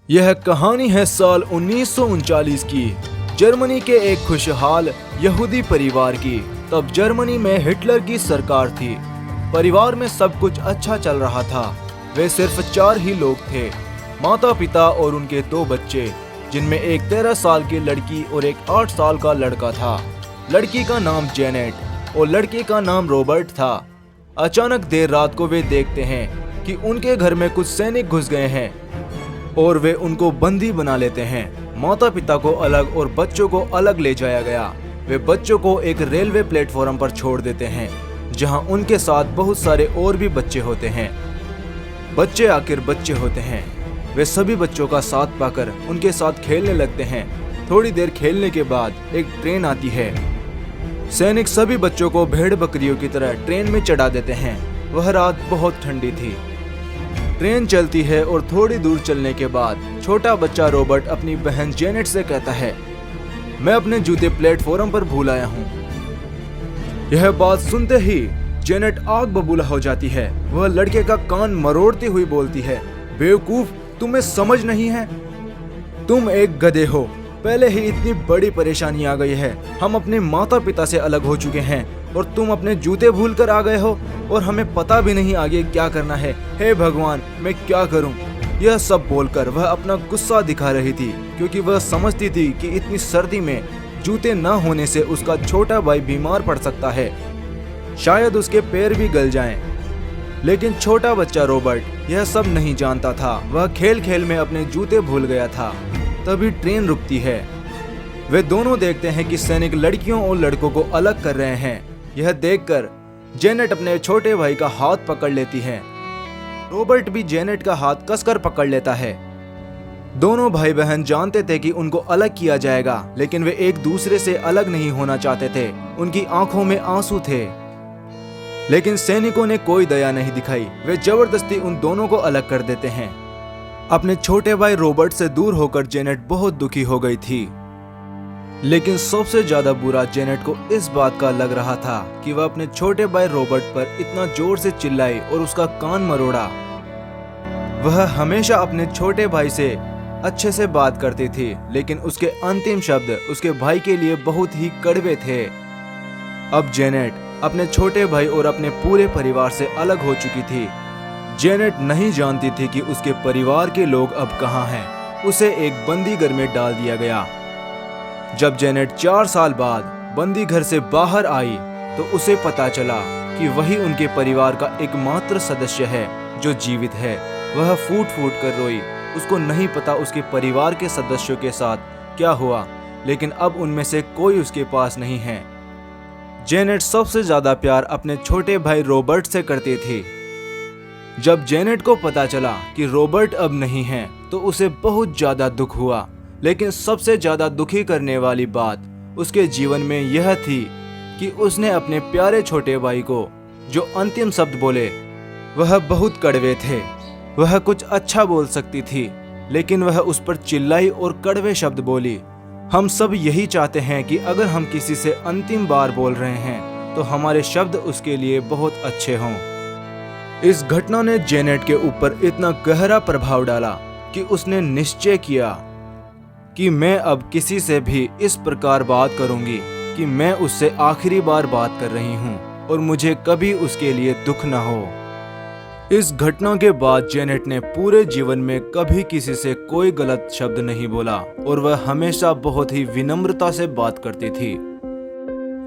यह कहानी है साल 1939 की, जर्मनी के एक खुशहाल यहूदी परिवार की। तब जर्मनी में हिटलर की सरकार थी। परिवार में सब कुछ अच्छा चल रहा था। वे सिर्फ 4 ही लोग थे, माता पिता और उनके 2 बच्चे, जिनमें एक 13 साल की लड़की और एक 8 साल का लड़का था। लड़की का नाम जेनेट और लड़के का नाम रॉबर्ट था। अचानक देर रात को वे देखते हैं कि उनके घर में कुछ सैनिक घुस गए हैं और वे उनको बंदी बना लेते हैं। माता पिता को अलग और बच्चों को अलग ले जाया गया। वे बच्चों को एक रेलवे प्लेटफॉर्म पर छोड़ देते हैं, जहां उनके साथ बहुत सारे और भी बच्चे होते हैं। बच्चे आखिर बच्चे होते हैं। वे सभी बच्चों का साथ पाकर उनके साथ खेलने लगते हैं। थोड़ी देर खेलने के बाद एक ट्रेन आती है। सैनिक सभी बच्चों को भेड़ बकरियों की तरह ट्रेन में चढ़ा देते हैं। वह रात बहुत ठंडी थी। ट्रेन चलती है और थोड़ी दूर चलने के बाद छोटा बच्चा रॉबर्ट अपनी बहन जेनेट से कहता है, मैं अपने जूते प्लेटफॉर्म पर भूल आया हूँ। यह बात सुनते ही जेनेट आग बबूला हो जाती है। वह लड़के का कान मरोड़ती हुई बोलती है, बेवकूफ, तुम्हें समझ नहीं है? तुम एक गधे हो। पहले ही इतनी बड़ी परेशानी आ गई है। हम अपने माता पिता से अलग हो चुके हैं और तुम अपने जूते भूल कर आ गए हो और हमें पता भी नहीं आगे क्या करना है। हे भगवान, मैं क्या करूं? यह सब बोलकर वह अपना गुस्सा दिखा रही थी, क्योंकि वह समझती थी कि इतनी सर्दी में जूते न होने से उसका छोटा भाई बीमार पड़ सकता है। शायद उसके पैर भी गल जाएं। लेकिन छोटा बच्चा रॉबर्ट यह सब नहीं जानता था। वह खेल खेल में अपने जूते भूल गया था। तभी ट्रेन रुकती है। वे दोनों देखते हैं कि सैनिक लड़कियों और लड़कों को अलग कर रहे हैं। यह देखकर जेनेट अपने छोटे भाई का हाथ पकड़ लेती है। रॉबर्ट भी जेनेट का हाथ कसकर पकड़ लेता है। दोनों भाई बहन जानते थे कि उनको अलग किया जाएगा, लेकिन वे एक दूसरे से अलग नहीं होना चाहते थे। उनकी आंखों में आंसू थे, लेकिन सैनिकों ने कोई दया नहीं दिखाई। वे जबरदस्ती उन दोनों को अलग कर देते हैं। अपने छोटे भाई रॉबर्ट से दूर होकर जेनेट बहुत दुखी हो गई थी। लेकिन सबसे ज्यादा बुरा जेनेट को इस बात का लग रहा था कि वह अपने छोटे भाई रॉबर्ट पर इतना जोर से चिल्लाई और उसका कान मरोड़ा। वह हमेशा अपने छोटे भाई से अच्छे से बात करती थी, लेकिन उसके अंतिम शब्द उसके भाई के लिए बहुत ही कड़वे थे। अब जेनेट अपने छोटे भाई और अपने पूरे परिवार से अलग हो चुकी थी। जेनेट नहीं जानती थी कि उसके परिवार के लोग अब कहाँ हैं। उसे एक बंदी घर में डाल दिया गया। जब जेनेट 4 साल बाद बंदी घर से बाहर आई तो उसे पता चला कि वही उनके परिवार का एकमात्र सदस्य है जो जीवित है। वह फूट फूट कर रोई। उसको नहीं पता उसके परिवार के सदस्यों के साथ क्या हुआ, लेकिन अब उनमें से कोई उसके पास नहीं है। जेनेट सबसे ज्यादा प्यार अपने छोटे भाई रॉबर्ट से करती थी। जब जेनेट को पता चला कि रॉबर्ट अब नहीं है तो उसे बहुत ज्यादा दुख हुआ। लेकिन सबसे ज्यादा दुखी करने वाली बात उसके जीवन में यह थी कि उसने अपने प्यारे छोटे भाई को जो अंतिम शब्द बोले वह बहुत कड़वे थे। वह कुछ अच्छा बोल सकती थी, लेकिन वह उस पर चिल्लाई और कड़वे शब्द बोली। हम सब यही चाहते हैं कि अगर हम किसी से अंतिम बार बोल रहे हैं तो हमारे शब्द उसके लिए बहुत अच्छे हों। इस घटना ने जेनेट के ऊपर इतना गहरा प्रभाव डाला कि उसने निश्चय किया कि मैं अब किसी से भी इस प्रकार बात करूंगी कि मैं उससे आखिरी बार बात कर रही हूं और मुझे कभी उसके लिए दुख न हो। इस घटना के बाद जेनेट ने पूरे जीवन में कभी किसी से कोई गलत शब्द नहीं बोला और वह हमेशा बहुत ही विनम्रता से बात करती थी।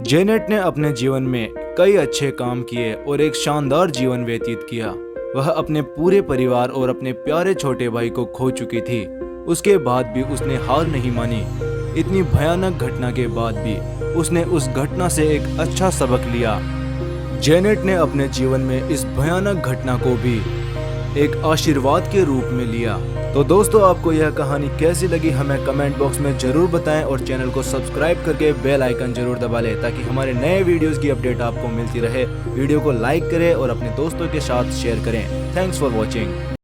जेनेट ने अपने जीवन में कई अच्छे काम किए और एक शानदार जीवन व्यतीत किया। वह अपने पूरे परिवार और अपने प्यारे छोटे भाई को खो चुकी थी। उसके बाद भी उसने हार नहीं मानी। इतनी भयानक घटना के बाद भी उसने उस घटना से एक अच्छा सबक लिया। जेनेट ने अपने जीवन में इस भयानक घटना को भी एक आशीर्वाद के रूप में लिया। तो दोस्तों, आपको यह कहानी कैसी लगी हमें कमेंट बॉक्स में जरूर बताएं और चैनल को सब्सक्राइब करके बेल आइकन जरूर दबा लें ताकि हमारे नए वीडियोस की अपडेट आपको मिलती रहे। वीडियो को लाइक करें और अपने दोस्तों के साथ शेयर करें। Thanks for watching.